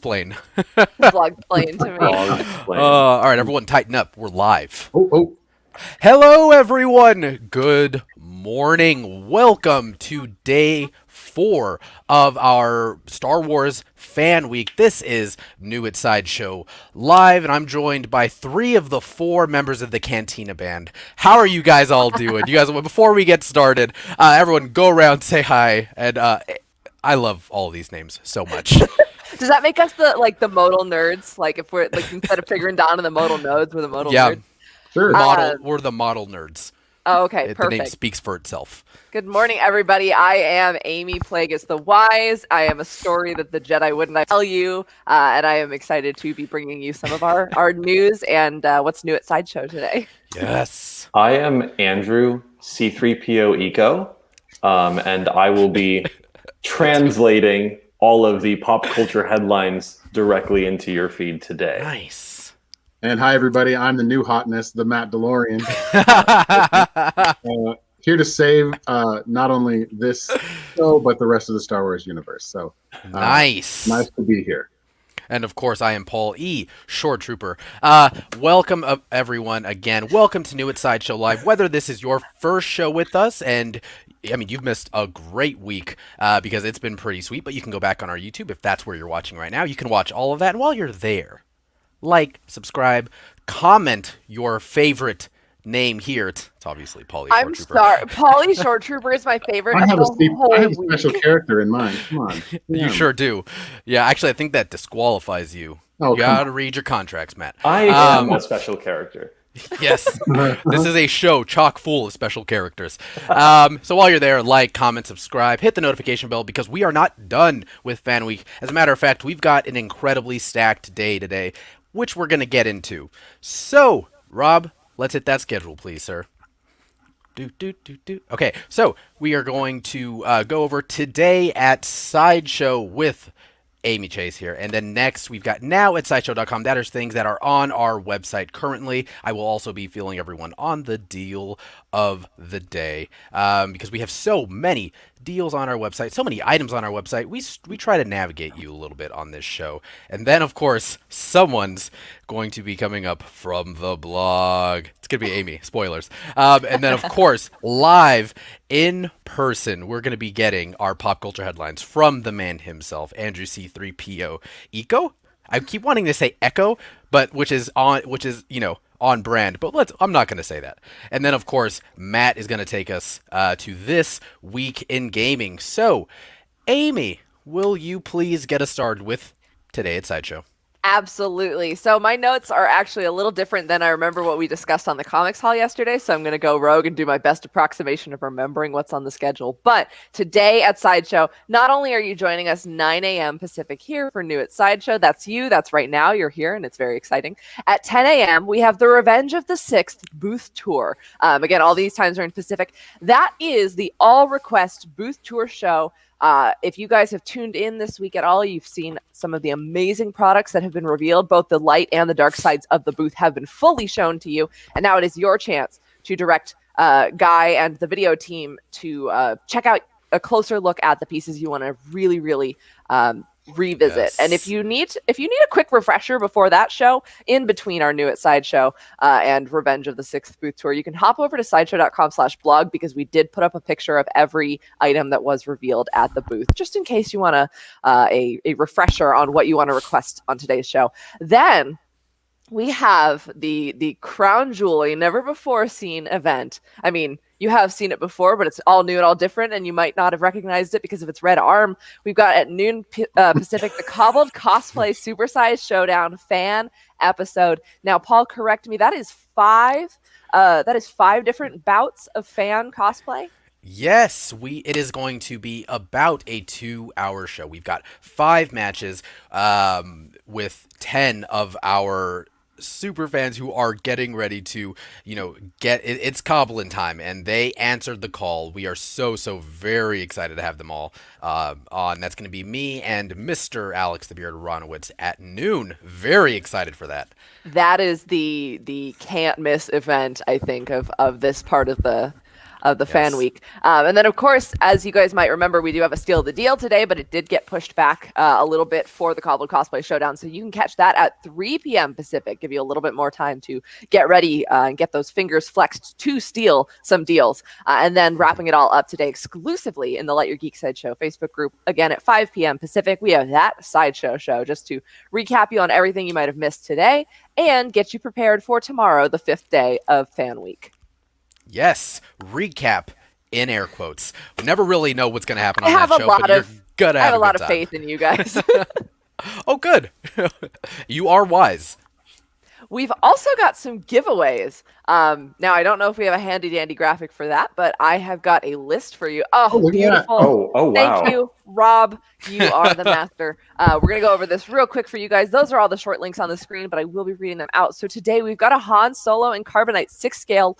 plane. Vlog playing to me. All right, everyone, tighten up. We're live. Oh. Hello, everyone. Good morning. Welcome to day 4 of our Star Wars Fan Week. This is New at Sideshow Live, and I'm joined by 3 of the 4 members of the Cantina Band. How are you guys all doing? You guys, before we get started, everyone go around, say hi, and I love all of these names so much. Does that make us the modal nerds? Like if we're like instead of figuring down in the modal nodes, we're the modal nerds? Sure. We're the model nerds. Oh, okay, perfect. The name speaks for itself. Good morning, everybody. I am Amy Plagueis the Wise. I am a story that the Jedi wouldn't tell you, and I am excited to be bringing you some of our news and what's new at Sideshow today. Yes. I am Andrew, C3PO Eco, and I will be translating all of the pop culture headlines directly into your feed today. Nice. And hi, everybody. I'm the new hotness, the Matt DeLorean. Here to save not only this show, but the rest of the Star Wars universe. So nice to be here. And of course, I am Paul E. Short Trooper. Welcome, everyone, again. Welcome to New at Sideshow Live. Whether this is your first show with us, and I mean, you've missed a great week because it's been pretty sweet, but you can go back on our YouTube if that's where you're watching right now. You can watch all of that. And while you're there, like, subscribe, comment your favorite name here. It's obviously Paulie Short Trooper. I'm sorry. Paulie Short Trooper is my favorite. I have a special character in mind. Come on. You sure do. Yeah, actually, I think that disqualifies you. You gotta read your contracts, Matt. I am a special character. Yes, this is a show chock full of special characters. So while you're there, like, comment, subscribe, hit the notification bell because we are not done with Fan Week. As a matter of fact, we've got an incredibly stacked day today, which we're going to get into. So, Rob, let's hit that schedule, please, sir. Okay, so we are going to go over today at Sideshow with Amy Chase here. And then next, we've got now at sideshow.com. That is things that are on our website currently. I will also be filling everyone on the deal of the day because we have so many deals on our website, so many items on our website. We try to navigate you a little bit on this show. And then, of course, someone's going to be coming up from the blog. It's going to be Amy. Spoilers. And then, of course, live in person, we're going to be getting our pop culture headlines from the man himself, Andrew C3PO Eco. I keep wanting to say Echo, but which is on brand, but I'm not going to say that. And then, of course, Matt is going to take us to this week in gaming. So, Amy, will you please get us started with today at Sideshow? Absolutely. So my notes are actually a little different than I remember what we discussed on the Comics Hall yesterday. So I'm going to go rogue and do my best approximation of remembering what's on the schedule. But today at Sideshow, not only are you joining us 9 a.m. Pacific here for New at Sideshow, that's you. That's right now. You're here and it's very exciting. At 10 a.m., we have the Revenge of the Sixth booth tour. Again, all these times are in Pacific. That is the all-request booth tour show. If you guys have tuned in this week at all, you've seen some of the amazing products that have been revealed. Both the light and the dark sides of the booth have been fully shown to you. And now it is your chance to direct Guy and the video team to check out a closer look at the pieces you want to really, really revisit. Yes. And if you need a quick refresher before that show, in between our New at Sideshow and Revenge of the Sixth booth tour, you can hop over to sideshow.com/blog because we did put up a picture of every item that was revealed at the booth, just in case you want a refresher on what you want to request on today's show. Then we have the crown jewel, a never before seen event. I mean, you have seen it before, but it's all new and all different, and you might not have recognized it because of its red arm. We've got at noon Pacific, the Cobbled Cosplay Supersize Showdown fan episode. Now, Paul, correct me. That is 5 different bouts of fan cosplay. Yes, it is going to be about a 2-hour show. We've got 5 matches with 10 of our super fans who are getting ready to, get it's Coblin time, and they answered the call. We are so very excited to have them all on. That's going to be me and Mr. Alex the Beard Ronowitz at noon. Very excited for that. That is the can't miss event, I think, of this part of the of the fan Yes. week. And then, of course, as you guys might remember, we do have a Steal the Deal today, but it did get pushed back a little bit for the Cobbled Cosplay Showdown. So you can catch that at 3 p.m. Pacific, give you a little bit more time to get ready and get those fingers flexed to steal some deals. And then wrapping it all up today exclusively in the Let Your Geek Sideshow Facebook group, again at 5 p.m. Pacific, we have that Sideshow show just to recap you on everything you might have missed today and get you prepared for tomorrow, the 5th day of Fan Week. Yes, recap in air quotes. We never really know what's going to happen on I have that a show, lot but you're of- gonna I have a good lot of time. faith in you guys. Oh, good. You are wise. We've also got some giveaways. Now, I don't know if we have a handy-dandy graphic for that, but I have got a list for you. Oh, look at that. beautiful. Oh, wow. Thank you, Rob. You are the master. We're going to go over this real quick for you guys. Those are all the short links on the screen, but I will be reading them out. So today we've got a Han Solo and Carbonite 6-scale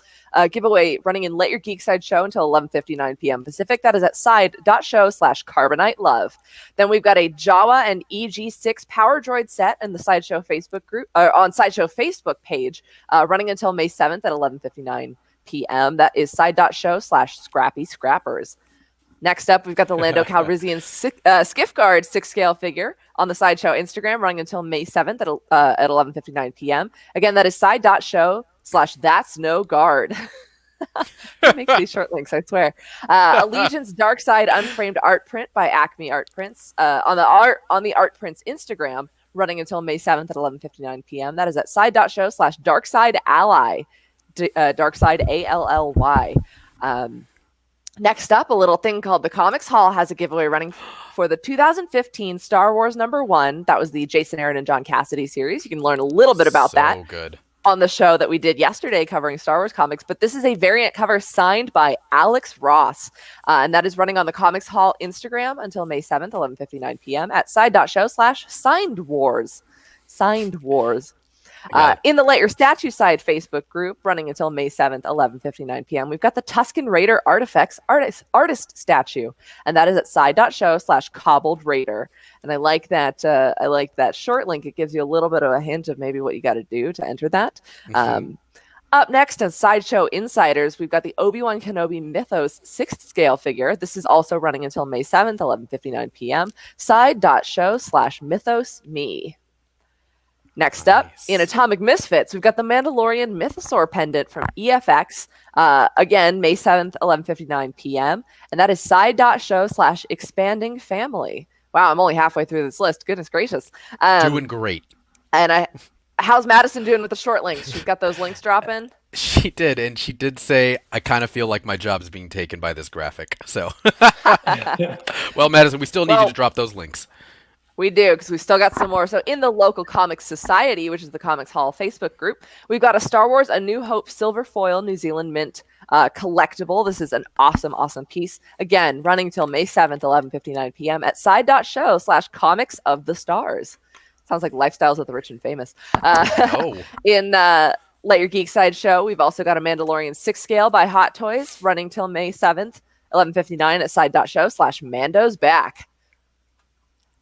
giveaway running in Let Your Geek Side show until 11:59 p.m. Pacific. That is at side.show/Carbonite Love. Then we've got a Jawa and EG6 Power Droid set in the Sideshow Facebook group, on Sideshow Facebook page, running until May 7th at 11:59 p.m. That is side.show/Scrappy Scrappers. Next up, we've got the Lando Calrissian Skiff Guard 6-scale figure on the Sideshow Instagram running until May 7th at 11:59 p.m. Again, that is side.show/That's No Guard. It makes these short links, I swear. Allegiance Dark Side Unframed Art Print by Acme Art Prints on the Art Prints Instagram running until May 7th at 11:59 p.m. That is at side.show/Darkside Ally, Darkside ALLY. Next up, a little thing called the Comics Hall has a giveaway running for the 2015 Star Wars #1. That was the Jason Aaron and John Cassidy series. You can learn a little bit about that So good. on the show that we did yesterday covering Star Wars comics. But this is a variant cover signed by Alex Ross. And that is running on the Comics Hall Instagram until May 7th, 11:59 p.m. at side.show/Signed Wars. Signed Wars. In the Let Your Statue Side Facebook group, running until May 7th, 11:59 p.m., we've got the Tuscan Raider Artifacts artist statue, and that is at side.show/Cobbled Raider. And I like that. I like that short link. It gives you a little bit of a hint of maybe what you got to do to enter that. Up next on Sideshow Insiders, we've got the Obi-Wan Kenobi Mythos 6th scale figure. This is also running until May 7th, 11:59 p.m. Side.show/Mythos Me. Next up, in Atomic Misfits, we've got the Mandalorian Mythosaur pendant from EFX. Again, May 7th, 11:59 p.m. And that is side.show/Expanding Family. Wow, I'm only halfway through this list. Goodness gracious. Doing great. And how's Madison doing with the short links? She's got those links dropping? She did, and she did say, I kind of feel like my job's being taken by this graphic. So, well, Madison, we still need you to drop those links. We do, because we still got some more. So in the local Comics Society, which is the Comics Hall Facebook group, we've got a Star Wars A New Hope silver foil New Zealand mint collectible. This is an awesome, awesome piece. Again, running till May 7th, 11:59 p.m. at side.show/Comics of the Stars. Sounds like Lifestyles of the Rich and Famous. In Let Your Geek Side show, we've also got a Mandalorian 6-scale by Hot Toys running till May 7th, 11:59 at side.show/Mando's Back.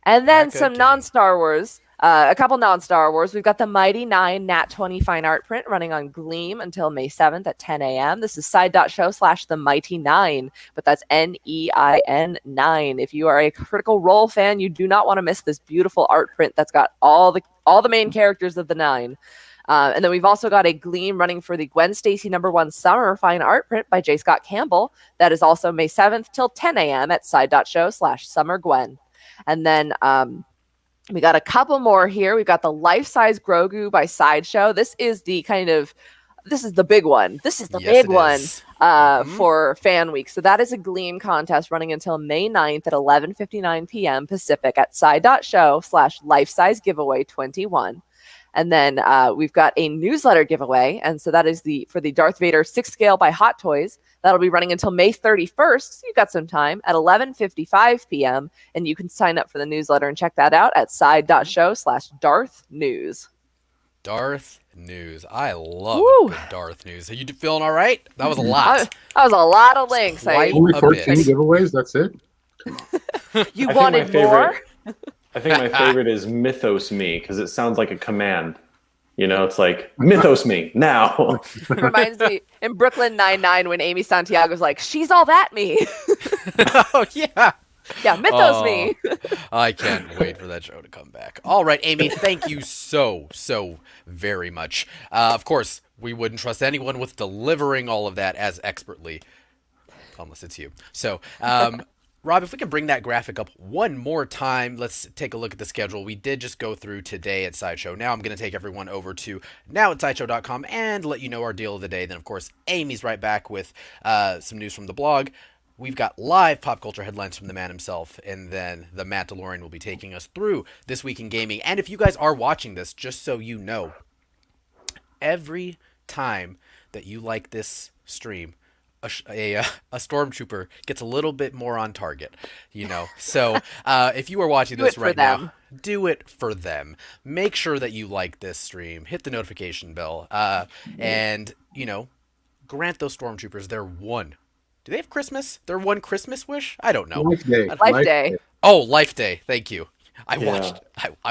And then some non-Star Wars, a couple non-Star Wars. We've got the Mighty 9 Nat 20 fine art print running on Gleam until May 7th at 10 a.m. This is side.show/The Mighty 9, but that's NEIN 9. If you are a Critical Role fan, you do not want to miss this beautiful art print that's got all the main characters of the 9. And then we've also got a Gleam running for the Gwen Stacy #1 Summer fine art print by J. Scott Campbell. That is also May 7th till 10 a.m. at side.show/Summer Gwen. And then we got a couple more here. We've got the life-size Grogu by Sideshow. This is the big one. This is the big one for Fan Week. So that is a Gleam contest running until May 9th at 11:59 p.m. Pacific at side.show/life-size giveaway 21. And then we've got a newsletter giveaway. And so that is for the Darth Vader 6-scale by Hot Toys. That'll be running until May 31st. So you've got some time at 11:55 p.m. And you can sign up for the newsletter and check that out at side.show/Darth News. Darth News. I love good Darth News. Are you feeling all right? That was a lot. That was a lot of links. Only 14 giveaways? That's it? You wanted more? I think my favorite is Mythos Me, because it sounds like a command. It's like Mythos me now. Reminds me in Brooklyn Nine-Nine when Amy Santiago's like, she's all that me. Oh yeah. Yeah, Mythos me. I can't wait for that show to come back. All right, Amy, thank you so very much. Of course, we wouldn't trust anyone with delivering all of that as expertly, unless it's you. So, Rob, if we can bring that graphic up one more time, let's take a look at the schedule. We did just go through today at Sideshow. Now I'm going to take everyone over to now@sideshow.com and let you know our deal of the day. Then, of course, Amy's right back with some news from the blog. We've got live pop culture headlines from the man himself, and then the Mandalorian will be taking us through this week in gaming. And if you guys are watching this, just so you know, every time that you like this stream, a stormtrooper gets a little bit more on target, So if you are watching this right now, do it for them. Make sure that you like this stream, hit the notification bell, and grant those stormtroopers their one. Do they have Christmas? Their one Christmas wish? I don't know. Life Day. Life Day. Oh, Life Day. Thank you. I Yeah.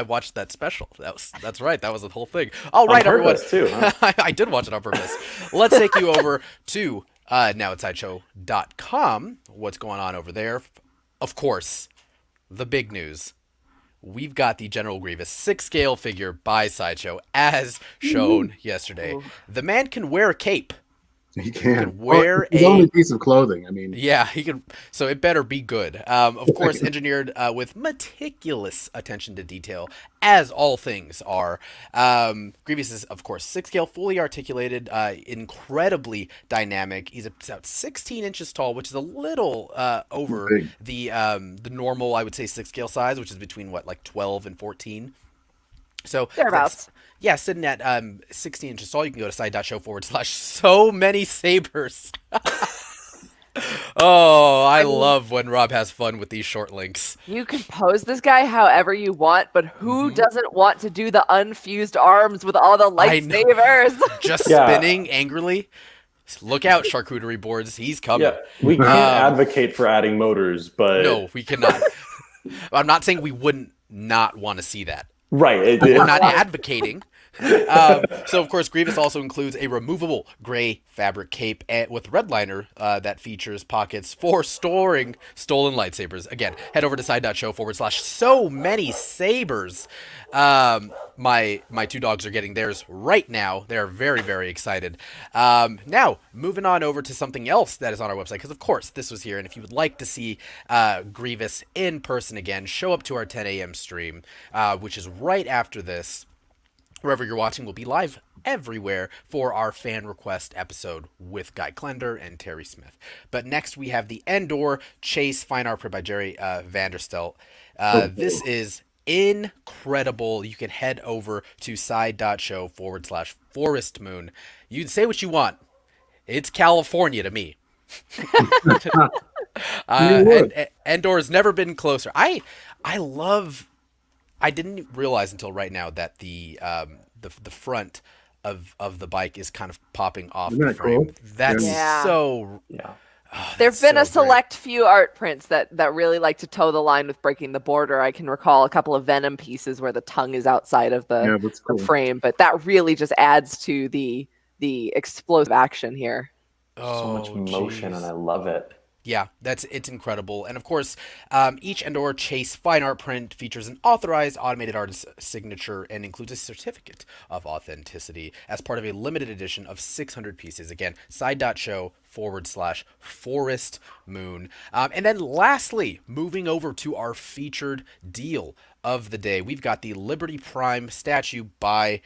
watched that special. That's right. That was the whole thing. All right, everyone. Purpose, too, huh? I did watch it on purpose. Let's take you over to now@sideshow.com. What's going on over there? Of course, the big news. We've got the General Grievous 6-scale figure by Sideshow, as shown yesterday. The man can wear a cape. He can wear his only piece of clothing. I mean, yeah, he can. So it better be good. Of course, engineered with meticulous attention to detail, as all things are. Grievous is, of course, 6-scale, fully articulated, incredibly dynamic. He's about 16 inches tall, which is a little over the normal, I would say, 6-scale size, which is between 12 and 14. So Thereabouts. Yeah, sitting at 16 inches tall. You can go to side.show/so many sabers. Oh, I love when Rob has fun with these short links. You can pose this guy however you want, but who doesn't want to do the unfused arms with all the lightsabers? Just spinning angrily. Look out, charcuterie boards. He's coming. Yeah, we can't advocate for adding motors, but... No, we cannot. I'm not saying we wouldn't not want to see that. Right. We're not advocating. So, of course, Grievous also includes a removable gray fabric cape with red liner that features pockets for storing stolen lightsabers. Again, head over to side.show/so many sabers. My two dogs are getting theirs right now. They're very, very excited. Now, moving on over to something else that is on our website, because, of course, this was here. And if you would like to see Grievous in person again, show up to our 10 a.m. stream, which is right after this. Wherever you're watching, will be live everywhere for our fan request episode with Guy Klender and Terry Smith. But next we have the Endor Chase fine art print by Jerry Vanderstelt. This is incredible. You can head over to side.show/Forest Moon. You can say what you want. It's California to me. And Endor has never been closer. I didn't realize until right now that the front of the bike is kind of popping off the frame. Cool? That's so. Yeah. Oh, There've been a select few art prints that really like to toe the line with breaking the border. I can recall a couple of Venom pieces where the tongue is outside of the frame, but that really just adds to the explosive action here. So much motion, and I love it. Yeah, it's incredible. And of course, each Endor Chase fine art print features an authorized automated artist's signature and includes a certificate of authenticity as part of a limited edition of 600 pieces. Again, side.show/Forest Moon. And then lastly, moving over to our featured deal of the day, we've got the Liberty Prime statue by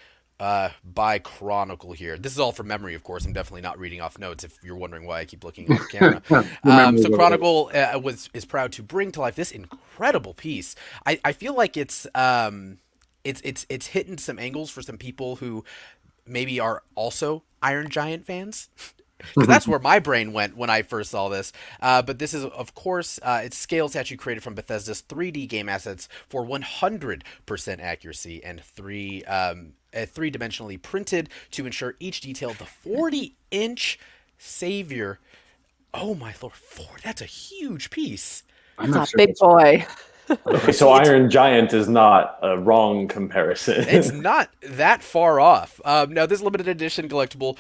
Chronicle here. This is all from memory, of course. I'm definitely not reading off notes if you're wondering why I keep looking off camera. So Chronicle is proud to bring to life this incredible piece. I feel like it's hitting some angles for some people who maybe are also Iron Giant fans. Because that's where my brain went when I first saw this. But this is, of course, it's scale statue created from Bethesda's 3D game assets for 100% accuracy and three-dimensionally printed to ensure each detail of the 40-inch Savior. Oh my lord, that's a huge piece. That's a big boy. Okay, so Iron Giant is not a wrong comparison. It's not that far off. Now, this limited edition collectible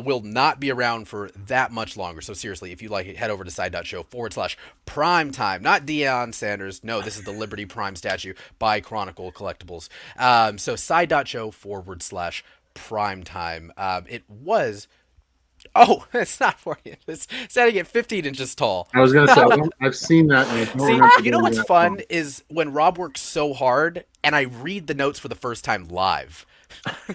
will not be around for that much longer. So seriously, if you like it, head over to side.show/prime time. Not Deion Sanders. No, this is the Liberty Prime statue by Chronicle Collectibles. So side.show/prime time. It was... Oh, it's not for you. It's standing at 15 inches tall. I was gonna say I've seen that. And I don't See, remember you know doing what's that fun song. is when Rob works so hard and I read the notes for the first time live.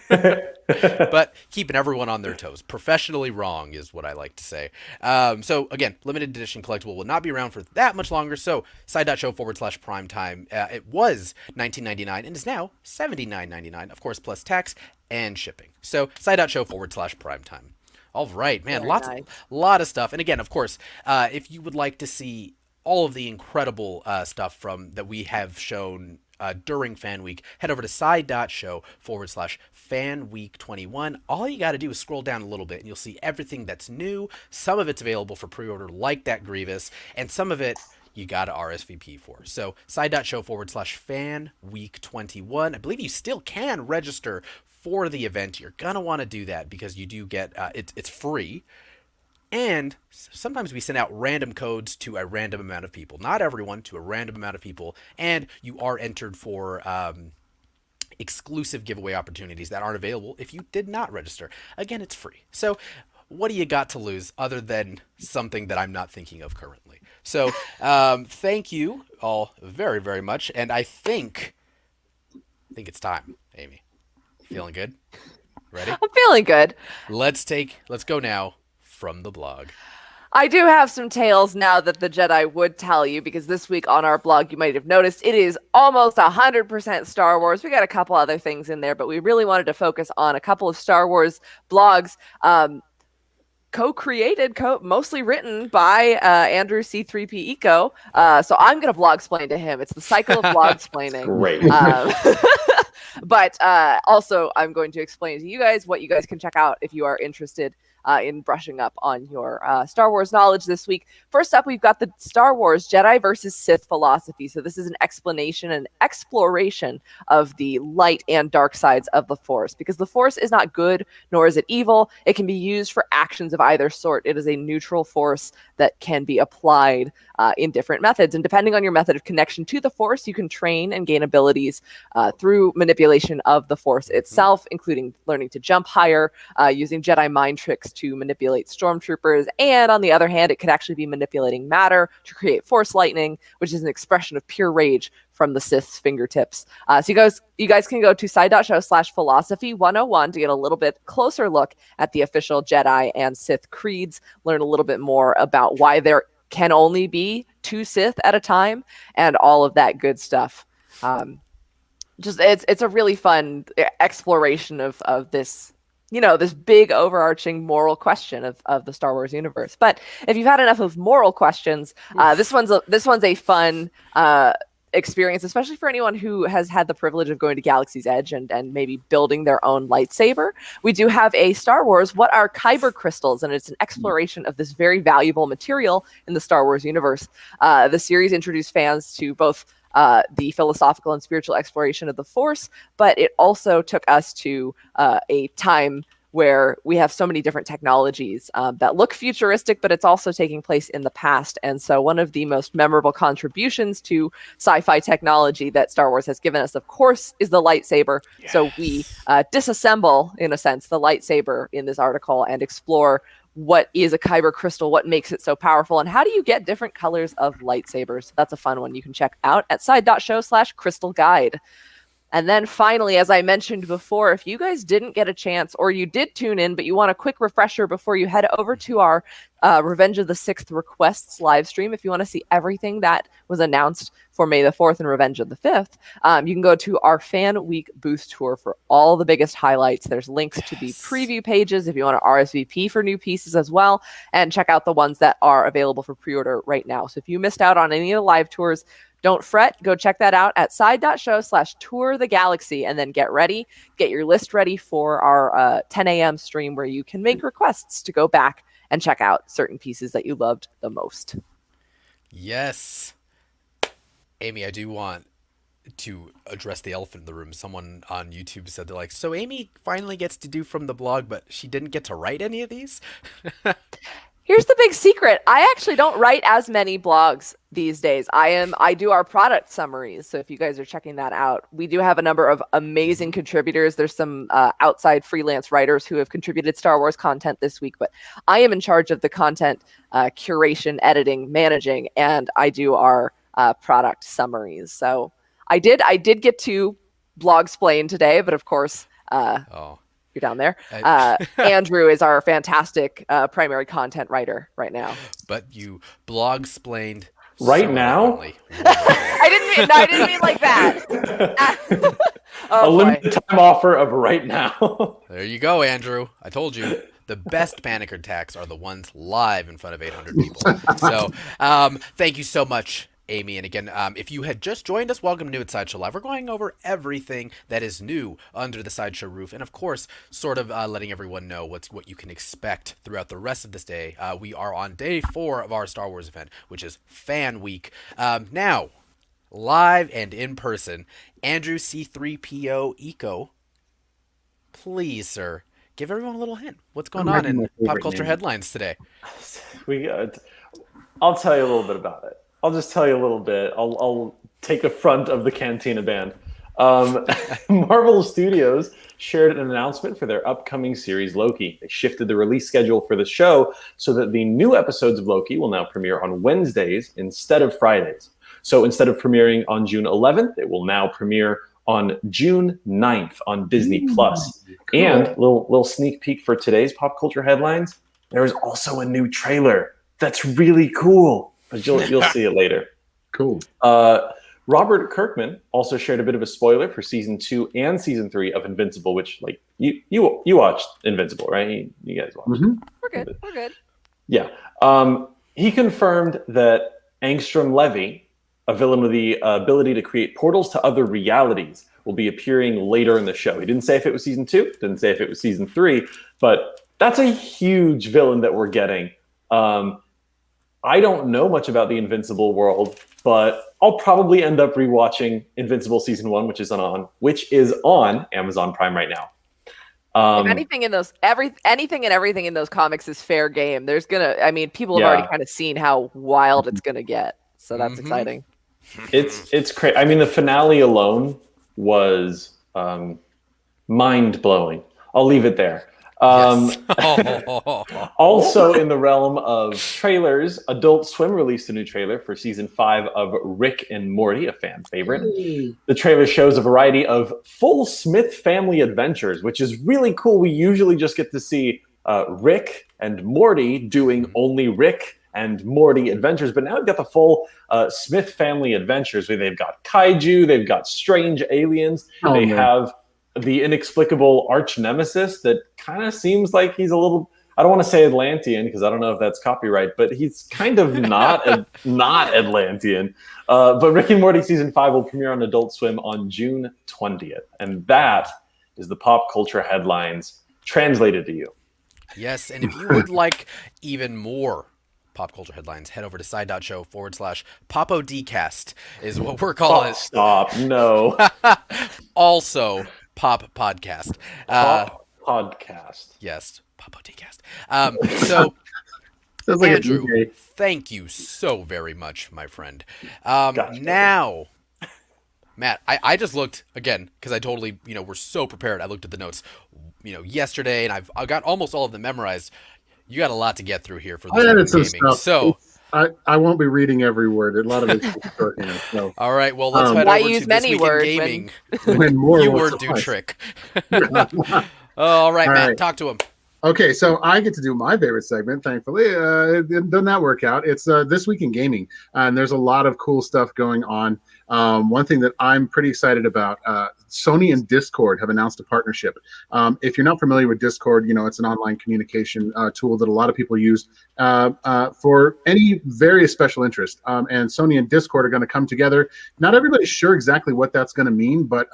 But keeping everyone on their toes. Professionally wrong is what I like to say. So again, limited edition collectible will not be around for that much longer. So side.show/prime time. It was $19.99 and is now $79.99, of course, plus tax and shipping. So side.show/prime time. All right, man, Very lot of stuff. And again, of course, if you would like to see all of the incredible stuff from that we have shown during Fan Week, head over to side.show/Fan Week 21. All you got to do is scroll down a little bit and you'll see everything that's new. Some of it's available for pre-order, like that Grievous, and some of it you got to RSVP for. So side.show/Fan Week 21. I believe you still can register for the event. You're going to want to do that because you do get, it's free. And sometimes we send out random codes to a random amount of people. Not everyone, to a random amount of people. And you are entered for exclusive giveaway opportunities that aren't available if you did not register. Again, it's free. So what do you got to lose other than something that I'm not thinking of currently? So thank you all very, very much. And I think it's time, Amy. Feeling good? Ready? I'm feeling good. Let's go now from the blog. I do have some tales now that the Jedi would tell you, because this week on our blog, you might have noticed, it is almost 100% Star Wars. We got a couple other things in there, but we really wanted to focus on a couple of Star Wars blogs, co-created, mostly written by Andrew C3P Eco. So I'm going to blog explain to him. It's the cycle of blog explaining. Great. But also, I'm going to explain to you guys what you guys can check out if you are interested in brushing up on your Star Wars knowledge this week. First up, we've got the Star Wars Jedi versus Sith philosophy. So this is an explanation and exploration of the light and dark sides of the Force, because the Force is not good, nor is it evil. It can be used for actions of either sort. It is a neutral force that can be applied in different methods. And depending on your method of connection to the Force, you can train and gain abilities through manipulation of the Force itself, including learning to jump higher, using Jedi mind tricks to manipulate stormtroopers. And on the other hand, it could actually be manipulating matter to create Force lightning, which is an expression of pure rage from the Sith's fingertips. So you guys can go to side.show/philosophy101 to get a little bit closer look at the official Jedi and Sith creeds, learn a little bit more about why there can only be two Sith at a time, and all of that good stuff. It's a really fun exploration of this, this big overarching moral question of the Star Wars universe. But if you've had enough of moral questions, this one's a fun experience, especially for anyone who has had the privilege of going to Galaxy's Edge and maybe building their own lightsaber. We do have a Star Wars, what are kyber crystals? And it's an exploration of this very valuable material in the Star Wars universe. The series introduced fans to both the philosophical and spiritual exploration of the Force, but it also took us to a time where we have so many different technologies that look futuristic, but it's also taking place in the past. And so one of the most memorable contributions to sci-fi technology that Star Wars has given us, of course, is the lightsaber. Yes. So we disassemble, in a sense, the lightsaber in this article and explore what is a kyber crystal, what makes it so powerful, and how do you get different colors of lightsabers. That's a fun one you can check out at side.show/crystal guide. And then finally, as I mentioned before, if you guys didn't get a chance, or you did tune in, but you want a quick refresher before you head over to our Revenge of the Sixth requests live stream, if you want to see everything that was announced for May the 4th and Revenge of the 5th, you can go to our Fan Week booth tour for all the biggest highlights. There's links to the preview pages if you want to RSVP for new pieces as well, and check out the ones that are available for pre-order right now. So if you missed out on any of the live tours, don't fret. Go check that out at side.show/tour the galaxy, and then get your list ready for our 10 a.m. stream where you can make requests to go back and check out certain pieces that you loved the most. Yes. Amy, I do want to address the elephant in the room. Someone on YouTube said they're like, so Amy finally gets to do from the blog, but she didn't get to write any of these? Here's the big secret. I actually don't write as many blogs these days. I do our product summaries. So if you guys are checking that out, we do have a number of amazing contributors. There's some outside freelance writers who have contributed Star Wars content this week, but I am in charge of the content curation, editing, managing, and I do our product summaries. So I did get to blog-splain today, but of course, you're down there. Andrew is our fantastic primary content writer right now. But you blog-splained Right now? I didn't mean like that. A limited time offer of right now. There you go, Andrew. I told you. The best panic attacks are the ones live in front of 800 people. So thank you so much, Amy. And again, if you had just joined us, welcome to at Sideshow Live. We're going over everything that is new under the Sideshow roof. And of course, sort of letting everyone know what you can expect throughout the rest of this day. We are on day 4 of our Star Wars event, which is Fan Week. Now, live and in person, Andrew C3PO Eco. Please, sir, give everyone a little hint. What's going on in pop culture headlines today? I'll tell you a little bit about it. I'll just tell you a little bit. I'll take the front of the Cantina band. Marvel Studios shared an announcement for their upcoming series Loki. They shifted the release schedule for the show so that the new episodes of Loki will now premiere on Wednesdays instead of Fridays. So instead of premiering on June 11th, it will now premiere on June 9th on Disney+. Cool. And little sneak peek for today's pop culture headlines, there is also a new trailer that's really cool. But you'll see it later. Cool. Robert Kirkman also shared a bit of a spoiler for season 2 and season 3 of Invincible, which like you watched Invincible, right? You guys watched. Mm-hmm. We're good. Yeah. He confirmed that Angstrom Levy, a villain with the ability to create portals to other realities, will be appearing later in the show. He didn't say if it was season 2, didn't say if it was season 3, but that's a huge villain that we're getting. I don't know much about the Invincible world, but I'll probably end up rewatching Invincible season 1, which is on Amazon Prime right now. If anything in those, anything and everything in those comics is fair game. People have already kind of seen how wild it's gonna get, so that's exciting. It's crazy. I mean, the finale alone was mind blowing. I'll leave it there. Yes. Also in the realm of trailers, Adult Swim released a new trailer for season 5 of Rick and Morty, a fan favorite. The trailer shows a variety of full Smith family adventures, which is really cool. We usually just get to see Rick and Morty doing only Rick and Morty adventures, but now we've got the full Smith family adventures where they've got kaiju, they've got strange aliens, they have the inexplicable arch nemesis that kind of seems like he's a little, I don't want to say Atlantean because I don't know if that's copyright, but he's kind of not Atlantean. But Rick and Morty season 5 will premiere on Adult Swim on June 20th. And that is the pop culture headlines translated to you. Yes, and if you would like even more pop culture headlines, head over to side.show/PopODcast is what we're calling it. Stop, no. Also, Pop Podcast. Podcast. Yes, Pop Podcast. So, like Andrew, thank you so very much, my friend. Gotcha. Now, Matt, I just looked, again, because I totally, we're so prepared. I looked at the notes, yesterday, and I've got almost all of them memorized. You got a lot to get through here for this gaming. So I won't be reading every word. A lot of it's shorthand. So. All right, well, let's head over to This Week in Gaming. When more few words do trick. All right, Matt, talk to him. Okay, so I get to do my favorite segment, thankfully. It didn't that work out? It's This Week in Gaming, and there's a lot of cool stuff going on. One thing that I'm pretty excited about, Sony and Discord have announced a partnership. If you're not familiar with Discord, it's an online communication tool that a lot of people use for any various special interest. And Sony and Discord are going to come together. Not everybody's sure exactly what that's going to mean, but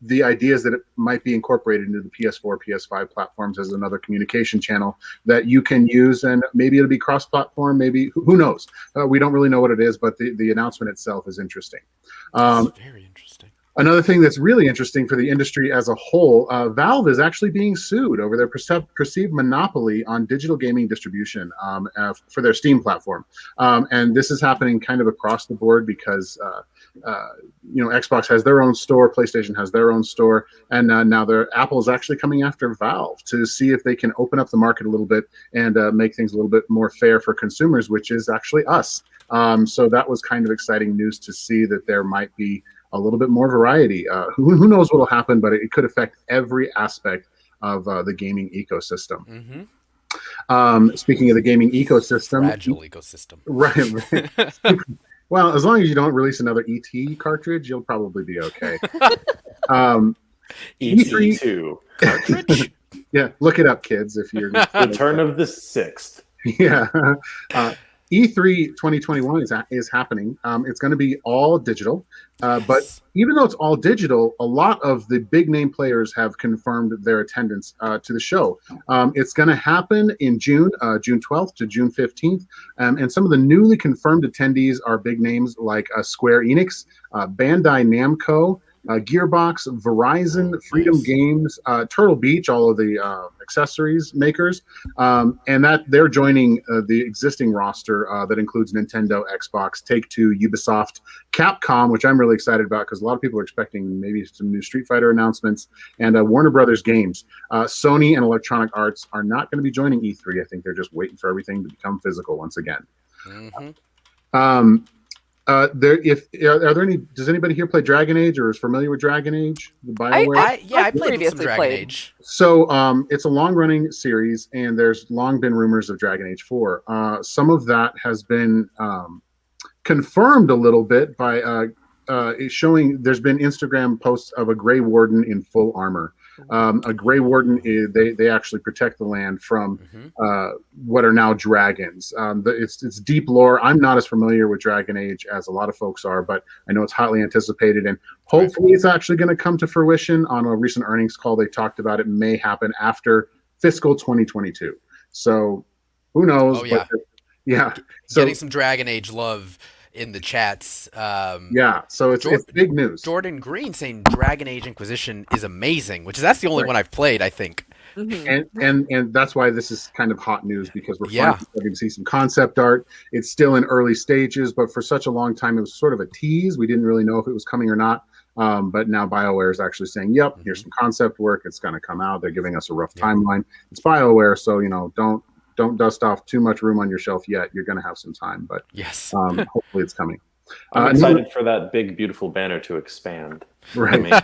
the idea is that it might be incorporated into the PS4, PS5 platforms as another communication channel that you can use, and maybe it'll be cross-platform. Maybe, who knows? We don't really know what it is, but the announcement itself is interesting. That's very interesting. Another thing that's really interesting for the industry as a whole, Valve is actually being sued over their perceived monopoly on digital gaming distribution for their Steam platform. And this is happening kind of across the board because Xbox has their own store, PlayStation has their own store, and now Apple is actually coming after Valve to see if they can open up the market a little bit and make things a little bit more fair for consumers, which is actually us. So that was kind of exciting news to see that there might be a little bit more variety. Who knows what will happen, but it could affect every aspect of the gaming ecosystem. Speaking of the gaming ecosystem, fragile ecosystem, right? Well, as long as you don't release another ET cartridge, you'll probably be okay. ET2 cartridge. Yeah, look it up, kids. If you're Return of the Sixth. Yeah. E3 2021 is happening. It's going to be all digital, but even though it's all digital, a lot of the big name players have confirmed their attendance to the show. It's going to happen in June 12th to June 15th, and some of the newly confirmed attendees are big names like Square Enix, Bandai Namco, Gearbox, Verizon, Freedom Games, Turtle Beach, all of the accessories makers, and that they're joining the existing roster that includes Nintendo, Xbox, Take-Two, Ubisoft, Capcom, which I'm really excited about because a lot of people are expecting maybe some new Street Fighter announcements, and Warner Brothers Games. Sony and Electronic Arts are not going to be joining E3. I think they're just waiting for everything to become physical once again. Are there any? Does anybody here play Dragon Age or is familiar with Dragon Age? The BioWare. I played some Dragon Age. So it's a long-running series, and there's long been rumors of Dragon Age 4. Some of that has been confirmed a little bit by showing. There's been Instagram posts of a Grey Warden in full armor. A Grey Warden they actually protect the land from what are now dragons. It's deep lore. I'm not as familiar with Dragon Age as a lot of folks are, but I know it's hotly anticipated, and hopefully it's actually going to come to fruition. On a recent earnings call, they talked about it may happen after fiscal 2022. So who knows? Oh yeah, yeah. So, getting some Dragon Age love in the chats. So it's big news. Jordan Green saying Dragon Age Inquisition is amazing, that's the only one I've played, I think. And that's why this is kind of hot news, because we're finally starting to see some concept art. It's still in early stages, but for such a long time it was sort of a tease. We didn't really know if it was coming or not. But now BioWare is actually saying, "Yep, here's some concept work. It's going to come out." They're giving us a rough timeline. It's BioWare, so don't dust off too much room on your shelf yet. You're going to have some time, but yes, hopefully it's coming. I'm excited for that big, beautiful banner to expand. Right.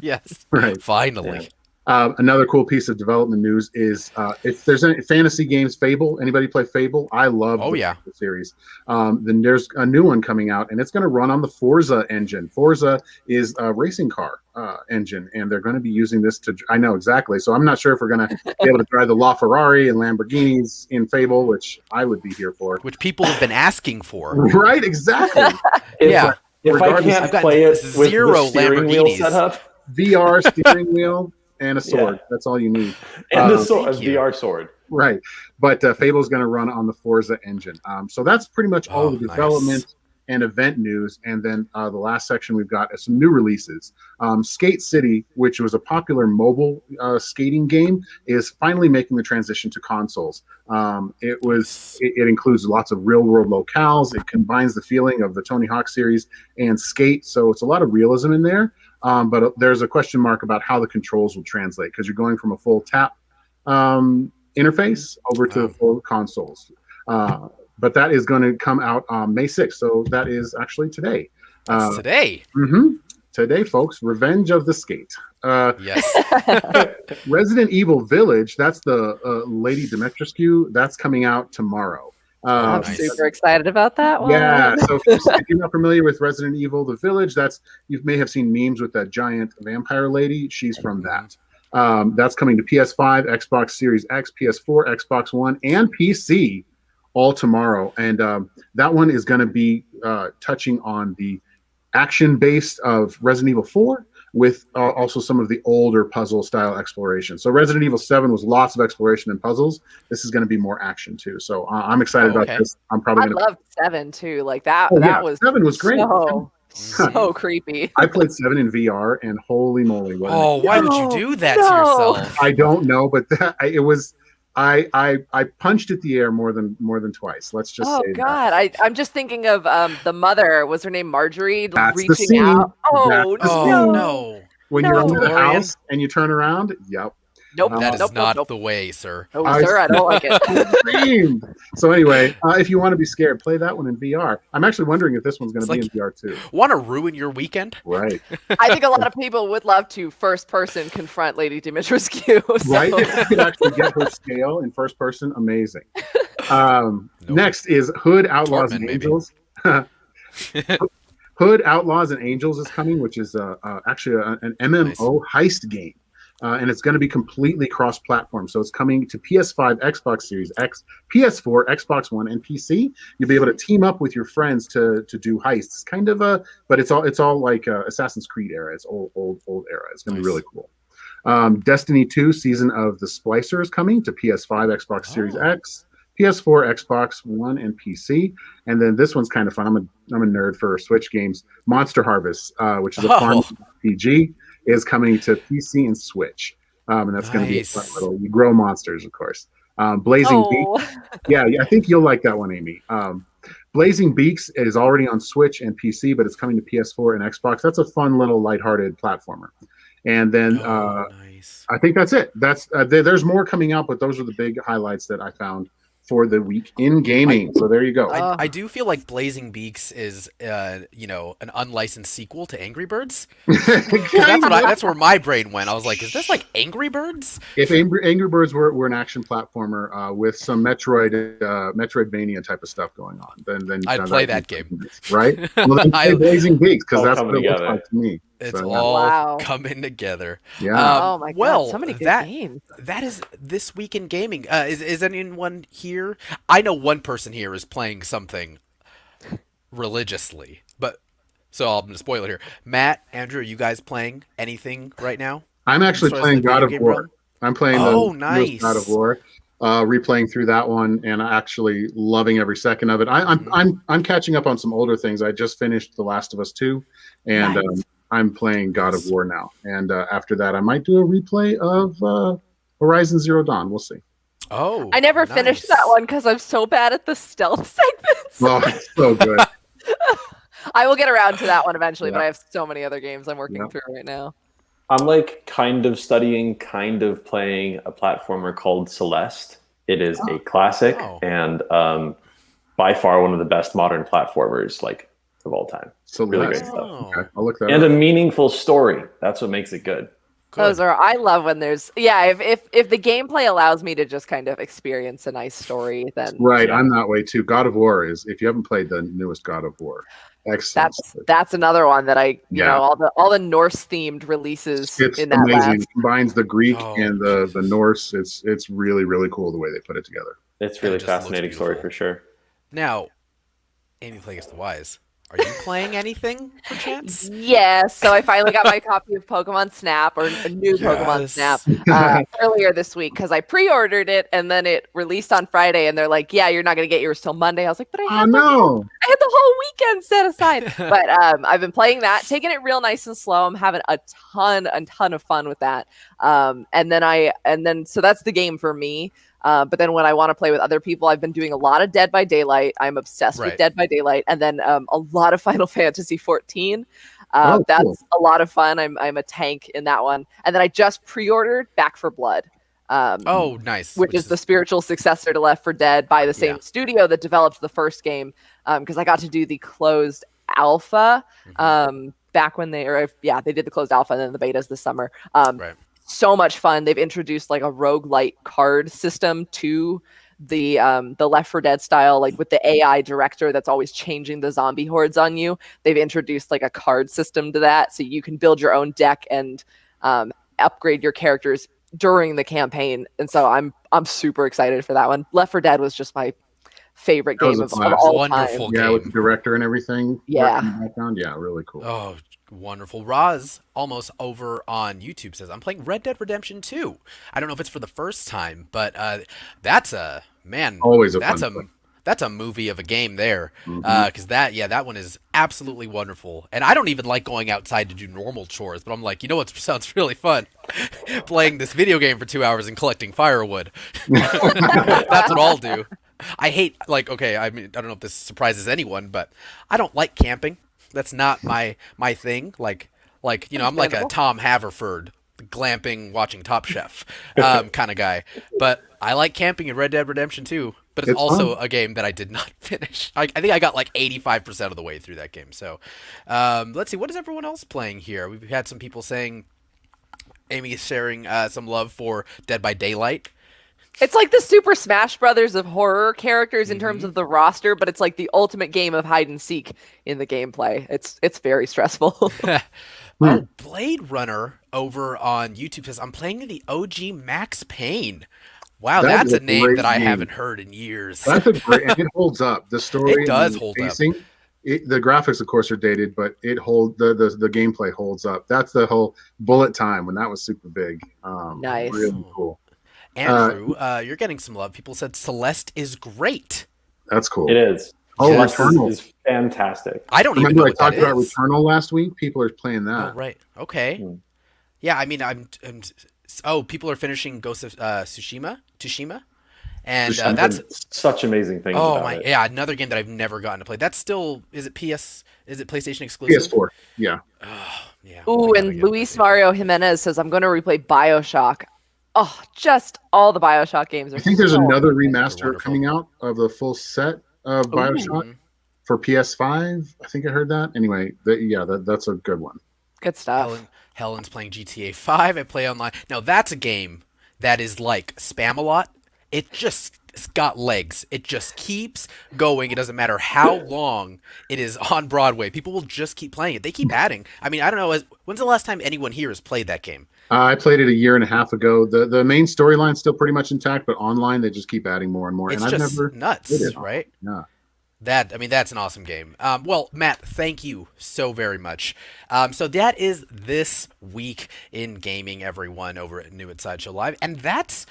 Yes. Right. Finally. Yeah. Another cool piece of development news is if there's any fantasy games, Fable. Anybody play Fable? I love the series. Then there's a new one coming out, and it's going to run on the Forza engine. Forza is a racing car engine, and they're going to be using this to. I know exactly. So I'm not sure if we're going to be able to drive the LaFerrari and Lamborghinis in Fable, which I would be here for. Which people have been asking for. Right? Exactly. If I can't play it with the steering wheel set up, VR steering wheel. And a sword. That's all you need. And a VR sword. Right. But Fable is going to run on the Forza engine. So that's pretty much all of the development and event news. And then the last section we've got is some new releases. Skate City, which was a popular mobile skating game, is finally making the transition to consoles. It includes lots of real-world locales. It combines the feeling of the Tony Hawk series and Skate. So it's a lot of realism in there. But there's a question mark about how the controls will translate, because you're going from a full tap interface over to the full consoles. But that is going to come out on May 6th. So that is actually today. That's today. Today, folks. Revenge of the Skate. Yes. Resident Evil Village, that's the Lady Dimitrescu. That's coming out tomorrow. I'm super excited about that one. Yeah, so if you're not familiar with Resident Evil, The Village, you may have seen memes with that giant vampire lady. She's from that. That's coming to PS5, Xbox Series X, PS4, Xbox One, and PC all tomorrow. And that one is going to be touching on the action base of Resident Evil 4, with also some of the older puzzle style exploration. So Resident Evil 7 was lots of exploration and puzzles. This is going to be more action too. So I'm excited about this. I'm probably going to. I loved 7 too. Like that. Oh, that was 7 was great. So creepy. I played 7 in VR, and holy moly! Why would you do that to yourself? I don't know, but it was. I punched at the air more than twice. Let's just say Oh God, I'm just thinking of the mother. Was her name Marjorie? That's the reaching scene. out. No. When you're under the house and you turn around, yep. Nope. That is not nope. the way, sir. Oh, sir, I don't like it. So anyway, if you want to be scared, play that one in VR. I'm actually wondering if this one's going to be in VR too. Want to ruin your weekend? Right. I think a lot of people would love to first person confront Lady Dimitrescu. So. Right? If you could actually get her scale in first person, amazing. Next is Hood Outlaws and Angels. Hood Outlaws and Angels is coming, which is actually an MMO heist game. And it's going to be completely cross-platform. So it's coming to PS5, Xbox Series X, PS4, Xbox One, and PC. You'll be able to team up with your friends to do heists. Kind of but it's all like Assassin's Creed era. It's old era. It's going to be really cool. Destiny 2 Season of the Splicer is coming to PS5, Xbox Series X, PS4, Xbox One, and PC. And then this one's kind of fun. I'm a nerd for Switch games. Monster Harvest, which is a farm RPG, is coming to PC and Switch. And that's going to be a fun little. You grow monsters, of course. Blazing Beaks. Yeah, I think you'll like that one, Amy. Blazing Beaks is already on Switch and PC, but it's coming to PS4 and Xbox. That's a fun little lighthearted platformer. And then I think that's it. There's more coming out, but those are the big highlights that I found for the week in gaming. So there you go. I do feel like Blazing Beaks is, an unlicensed sequel to Angry Birds. That's where my brain went. I was like, is this like Angry Birds? If Angry Birds were an action platformer with some Metroidvania type of stuff going on, then I'd play that game. Right? Well, then play Blazing Beaks, because that's what it looks like to me. It's all coming together. Yeah. Oh my God! So many good games. That is this week in gaming. Is anyone here? I know one person here is playing something religiously, but so I'm going to spoil it here. Matt, Andrew, are you guys playing anything right now? I'm actually playing God of War. I'm playing the God of War. Replaying through that one and actually loving every second of it. I'm catching up on some older things. I just finished The Last of Us 2, and I'm playing God of War now. And after that, I might do a replay of Horizon Zero Dawn. We'll see. Oh, I never finished that one because I'm so bad at the stealth segments. Oh, it's so good. I will get around to that one eventually, but I have so many other games I'm working through right now. I'm like kind of studying, kind of playing a platformer called Celeste. It is a classic and by far one of the best modern platformers of all time. So really great stuff. Okay, I'll look that and up. a meaningful story. That's what makes it good. Those are, I love when there's, if the gameplay allows me to just kind of experience a nice story, then. Right, I'm that way too. God of War is, if you haven't played the newest God of War, excellent. That's another one that you know, all the Norse themed releases in that amazing. lab. It combines the Greek and the Norse. It's really, really cool the way they put it together. It's really fascinating story for sure. Now, Amy Plagueis the Wise. Are you playing anything, perchance? Yes. So I finally got my copy of Pokemon Snap, or a new Pokemon Snap, earlier this week because I pre-ordered it and then it released on Friday. And they're like, "Yeah, you're not going to get yours till Monday." I was like, "But I had the whole weekend set aside." But I've been playing that, taking it real nice and slow. I'm having a ton of fun with that. And then so that's the game for me. But then when I want to play with other people, I've been doing a lot of Dead by Daylight. I'm obsessed with Dead by Daylight, and then a lot of Final Fantasy 14. That's cool. A lot of fun. I'm a tank in that one, and then I just pre-ordered Back for Blood. Nice. Which is the spiritual successor to Left 4 Dead by the same studio that developed the first game. Because I got to do the closed alpha back when they did the closed alpha and then the betas this summer. So much fun. They've introduced like a roguelite card system to the Left 4 Dead style, like with the AI director that's always changing the zombie hordes on you. They've introduced like a card system to that, so you can build your own deck and upgrade your characters during the campaign. And so I'm super excited for that one. Left 4 Dead was just my favorite That was game a of blast. all Wonderful time. Yeah, with the game. director and everything. Yeah. In the background. Yeah, really cool. Oh, wonderful. Roz, almost over on YouTube, says, I'm playing Red Dead Redemption 2. I don't know if it's for the first time, but that's a, man, Always a that's fun a, play. that's a movie of a game there. Mhm. Because that one is absolutely wonderful. And I don't even like going outside to do normal chores, but I'm like, you know what sounds really fun? Playing this video game for 2 hours and collecting firewood. That's what I'll do. I hate, like, okay, I mean, I don't know if this surprises anyone, but I don't like camping. That's not my thing. Like I'm like a Understandable. Tom Haverford, glamping, watching Top Chef kind of guy. But I like camping in Red Dead Redemption 2. But it's It's also fun. a game that I did not finish. I think I got like 85% of the way through that game. So let's see, what is everyone else playing here? We've had some people saying, Amy is sharing some love for Dead by Daylight. It's like the Super Smash Brothers of horror characters in Mm-hmm. terms of the roster, but it's like the ultimate game of hide and seek in the gameplay. It's very stressful. Oh, Blade Runner over on YouTube says, I'm playing the OG Max Payne. Wow, That that's is a a name great that I game. haven't heard in years. That's a great, and it holds up. The story It does and the hold up. pacing, the graphics, of course, are dated, but the gameplay holds up. That's the whole bullet time when that was super big. Nice. Really cool. Andrew, you're getting some love. People said Celeste is great. That's cool. It is. Oh, Celeste Returnal. is fantastic. I don't even know Remember I what talked that about is. Returnal last week? People are playing Oh, that. right. Okay. Hmm. Yeah, I mean, oh, people are finishing Ghost of Tsushima, and I've that's heard such amazing things oh about my, it. yeah, another game that I've never gotten to play. That's still, is it PlayStation exclusive? PS4. Yeah. Oh, yeah. Ooh, we gotta and get it. Luis Mario Jimenez says, I'm going to replay Bioshock. Oh, just all the Bioshock games are I think there's so another amazing. remaster wonderful. coming out of the full set of Bioshock Mhm. for PS5. I think I heard that. Anyway, that's a good one. Good stuff. Helen's playing GTA 5. I play online. Now, that's a game that is like Spam-A-Lot. It's got legs. It just keeps going. It doesn't matter how long it is on Broadway. People will just keep playing it. They keep adding. I mean, I don't know. When's the last time anyone here has played that game? I played it a year and a half ago. The main storyline's still pretty much intact, but online they just keep adding more and more. It's and I've just never nuts, played it. right? Yeah. That's an awesome game. Well, Matt, thank you so very much. So that is this week in gaming, everyone, over at New at Sideshow Live, and that's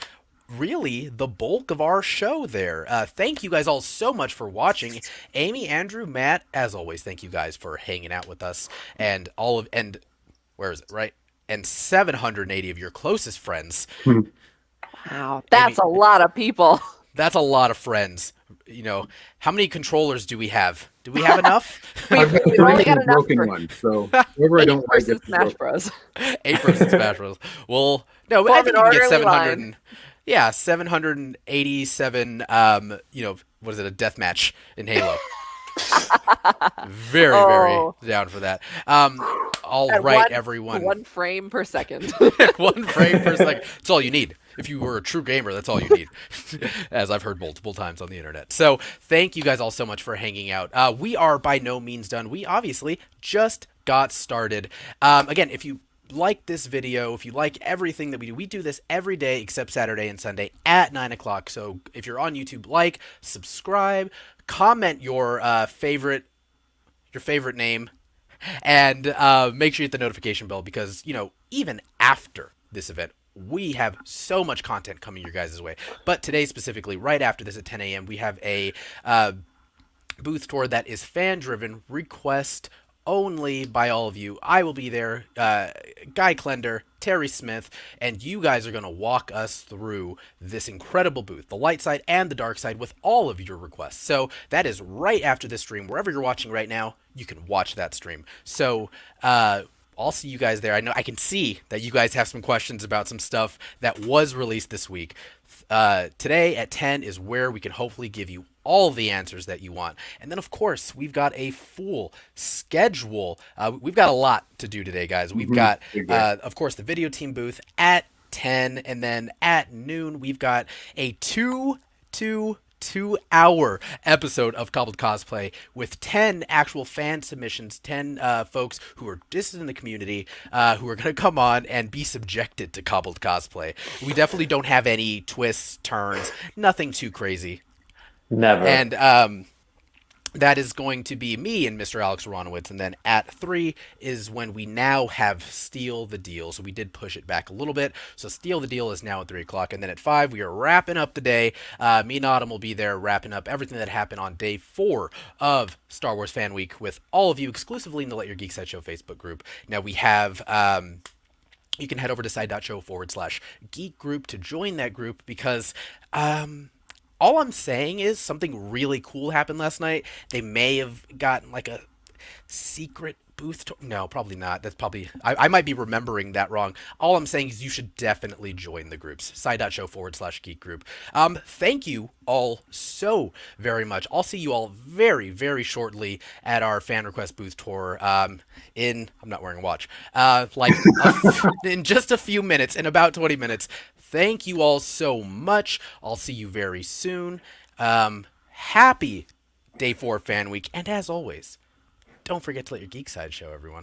really the bulk of our show there. Thank you guys all so much for watching. Amy, Andrew, Matt, as always, thank you guys for hanging out with us, and where is it, right? And 780 of your closest friends. Wow, that's a lot of people. That's a lot of friends. You know, how many controllers do we have? Do we have enough? I've got We've three only got and a enough broken for one, so whoever I don't like versus gets Smash broken. Bros. 8 Smash Bros. Well, no, I Form think an you can get orderly 700. line. Yeah, 787. What is it? A death match in Halo. Very, Oh. very down for that. All At right, everyone. One frame per second. 1 frame per second. That's all you need. If you were a true gamer, that's all you need, as I've heard multiple times on the internet. So thank you guys all so much for hanging out. We are by no means done. We obviously just got started. Again, if you like this video, if you like everything that we do this every day except Saturday and Sunday at 9 o'clock. So if you're on YouTube, like, subscribe, comment your favorite name, and make sure you hit the notification bell, because, you know, even after this event, we have so much content coming your guys' way. But today specifically, right after this at 10 a.m., we have a booth tour that is fan-driven, request only by all of you. I will be there, Guy Klender, Terry Smith, and you guys are going to walk us through this incredible booth, the light side and the dark side, with all of your requests. So that is right after this stream. Wherever you're watching right now, you can watch that stream. So I'll see you guys there. I know I can see that you guys have some questions about some stuff that was released this week. Today at 10 is where we can hopefully give you all the answers that you want. And then, of course, we've got a full schedule. We've got a lot to do today, guys. We've got, of course, the video team booth at 10, and then at noon, we've got a 2-hour episode of Cobbled Cosplay with 10 actual fan submissions, 10 folks who are distant in the community who are going to come on and be subjected to Cobbled Cosplay. We definitely don't have any twists, turns, nothing too crazy. Never. And that is going to be me and Mr. Alex Aronowitz. And then at 3 is when we now have Steal the Deal. So we did push it back a little bit. So Steal the Deal is now at 3 o'clock. And then at 5, we are wrapping up the day. Me and Autumn will be there wrapping up everything that happened on day 4 of Star Wars Fan Week with all of you exclusively in the Let Your Geek Sideshow Facebook group. Now we have... you can head over to side.show/geek group to join that group because... all I'm saying is something really cool happened last night. They may have gotten like a secret booth. No, probably not. That's probably... I might be remembering that wrong. All I'm saying is you should definitely join the groups. Side.show/geek group. Thank you all so very much. I'll see you all very, very shortly at our fan request booth tour I'm not wearing a watch. In just a few minutes, in about 20 minutes. Thank you all so much. I'll see you very soon. Happy Day 4 Fan Week. And as always, don't forget to let your geek side show, everyone.